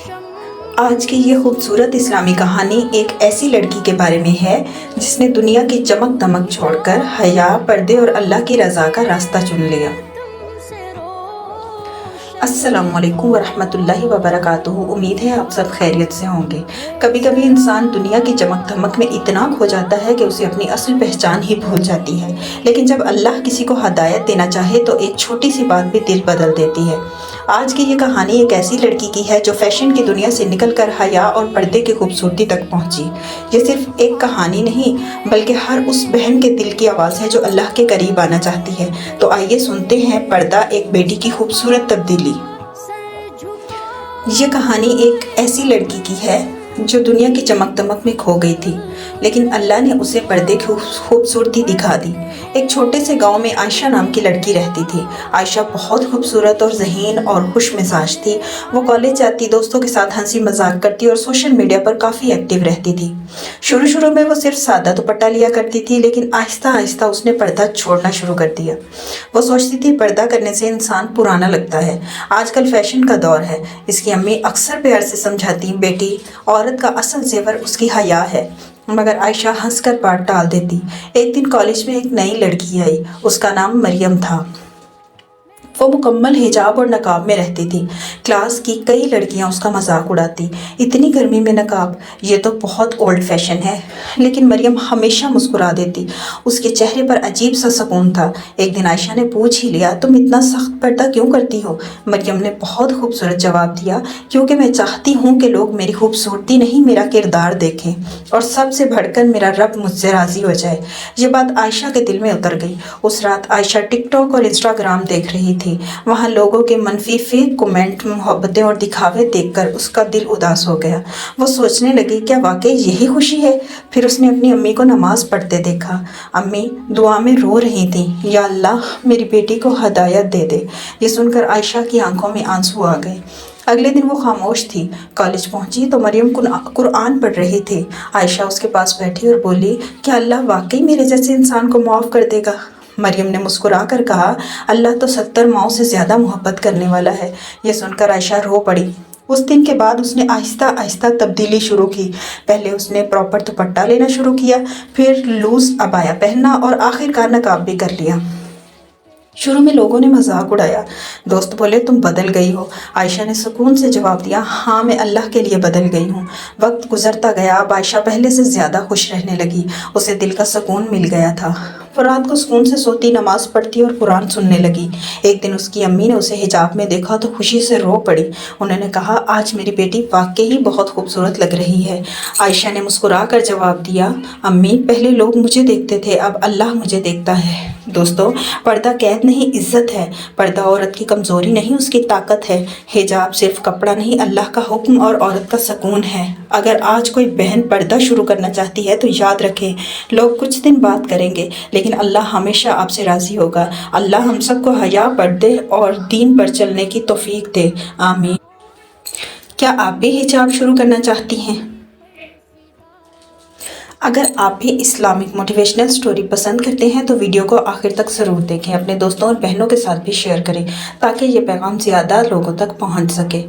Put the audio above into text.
آج کی یہ خوبصورت اسلامی کہانی ایک ایسی لڑکی کے بارے میں ہے جس نے دنیا کی چمک دمک چھوڑ کر حیا، پردے اور اللہ کی رضا کا راستہ چن لیا۔ السلام علیکم ورحمۃ اللہ وبرکاتہ۔ امید ہے آپ سب خیریت سے ہوں گے۔ کبھی کبھی انسان دنیا کی چمک دھمک میں اتنا کھو جاتا ہے کہ اسے اپنی اصل پہچان ہی بھول جاتی ہے، لیکن جب اللہ کسی کو ہدایت دینا چاہے تو ایک چھوٹی سی بات بھی دل بدل دیتی ہے۔ آج کی یہ کہانی ایک ایسی لڑکی کی ہے جو فیشن کی دنیا سے نکل کر حیا اور پردے کی خوبصورتی تک پہنچی۔ یہ صرف ایک کہانی نہیں بلکہ ہر اس بہن کے دل کی آواز ہے جو اللہ کے قریب آنا چاہتی ہے۔ تو آئیے سنتے ہیں پردہ ایک بیٹی کی خوبصورت تبدیلی۔ یہ کہانی ایک ایسی لڑکی کی ہے جو دنیا کی چمک دمک میں کھو گئی تھی، لیکن اللہ نے اسے پردے کی خوبصورتی دکھا دی۔ ایک چھوٹے سے گاؤں میں عائشہ نام کی لڑکی رہتی تھی۔ عائشہ بہت خوبصورت اور ذہین اور خوش مزاج تھی۔ وہ کالج جاتی، دوستوں کے ساتھ ہنسی مذاق کرتی اور سوشل میڈیا پر کافی ایکٹیو رہتی تھی۔ شروع میں وہ صرف سادہ دوپٹہ لیا کرتی تھی، لیکن آہستہ آہستہ اس نے پردہ چھوڑنا شروع کر دیا۔ وہ سوچتی تھی پردہ کرنے سے انسان پرانا لگتا ہے، آج کل فیشن کا دور ہے۔ اس کی امی اکثر پیار سے سمجھاتی، بیٹی عورت کا اصل زیور اس کی حیا ہے، مگر عائشہ ہنس کر بات ٹال دیتی۔ ایک دن کالج میں ایک نئی لڑکی آئی، اس کا نام مریم تھا۔ وہ مکمل حجاب اور نقاب میں رہتی تھی۔ کلاس کی کئی لڑکیاں اس کا مذاق اڑاتی، اتنی گرمی میں نقاب، یہ تو بہت اولڈ فیشن ہے۔ لیکن مریم ہمیشہ مسکرا دیتی، اس کے چہرے پر عجیب سا سکون تھا۔ ایک دن عائشہ نے پوچھ ہی لیا، تم اتنا سخت پردہ کیوں کرتی ہو؟ مریم نے بہت خوبصورت جواب دیا، کیونکہ میں چاہتی ہوں کہ لوگ میری خوبصورتی نہیں میرا کردار دیکھیں، اور سب سے بڑھ کر میرا رب مجھ سے راضی ہو جائے۔ یہ بات عائشہ کے دل میں اتر گئی۔ اس رات عائشہ ٹک ٹاک اور انسٹاگرام دیکھ رہی تھی۔ وہاں لوگوں کے منفی فیک کمنٹ، محبتیں اور دکھاوے دیکھ کر اس کا دل اداس ہو گیا۔ وہ سوچنے لگی، کیا واقعی یہی خوشی ہے؟ پھر اس نے اپنی امی کو نماز پڑھتے دیکھا۔ امی دعا میں رو رہی تھیں، یا اللہ میری بیٹی کو ہدایت دے دے۔ یہ سن کر عائشہ کی آنکھوں میں آنسو آ گئے۔ اگلے دن وہ خاموش تھی۔ کالج پہنچی تو مریم قرآن پڑھ رہی تھی۔ عائشہ اس کے پاس بیٹھی اور بولی، کیا اللہ واقعی میرے جیسے انسان کو معاف کر دے گا؟ مریم نے مسکرا کر کہا، اللہ تو 70 ماؤں سے زیادہ محبت کرنے والا ہے۔ یہ سن کر عائشہ رو پڑی۔ اس دن کے بعد اس نے آہستہ آہستہ تبدیلی شروع کی۔ پہلے اس نے پراپر دوپٹہ لینا شروع کیا، پھر لوز عبایا پہننا اور آخر کار نقاب بھی کر لیا۔ شروع میں لوگوں نے مذاق اڑایا، دوست بولے تم بدل گئی ہو۔ عائشہ نے سکون سے جواب دیا، ہاں میں اللہ کے لیے بدل گئی ہوں۔ وقت گزرتا گیا، اب عائشہ پہلے سے زیادہ خوش رہنے لگی۔ اسے دل کا سکون مل گیا تھا۔ وہ رات کو سکون سے سوتی، نماز پڑھتی اور قرآن سننے لگی۔ ایک دن اس کی امی نے اسے حجاب میں دیکھا تو خوشی سے رو پڑی۔ انہوں نے کہا، آج میری بیٹی واقعی بہت خوبصورت لگ رہی ہے۔ عائشہ نے مسکرا کر جواب دیا، امی پہلے لوگ مجھے دیکھتے تھے، اب اللہ مجھے دیکھتا ہے۔ دوستو، پردہ قید نہیں، عزت ہے۔ پردہ عورت کی کمزوری نہیں، اس کی طاقت ہے۔ حجاب صرف کپڑا نہیں، اللہ کا حکم اور عورت کا سکون ہے۔ اگر آج کوئی بہن پردہ شروع کرنا چاہتی ہے تو یاد رکھیں، لوگ کچھ دن بات کریں گے لیکن اللہ ہمیشہ آپ سے راضی ہوگا۔ اللہ ہم سب کو حیا، پردے اور دین پر چلنے کی توفیق دے، آمین۔ کیا آپ بھی حجاب شروع کرنا چاہتی ہیں؟ اگر آپ بھی اسلامک موٹیویشنل سٹوری پسند کرتے ہیں تو ویڈیو کو آخر تک ضرور دیکھیں۔ اپنے دوستوں اور بہنوں کے ساتھ بھی شیئر کریں تاکہ یہ پیغام زیادہ لوگوں تک پہنچ سکے۔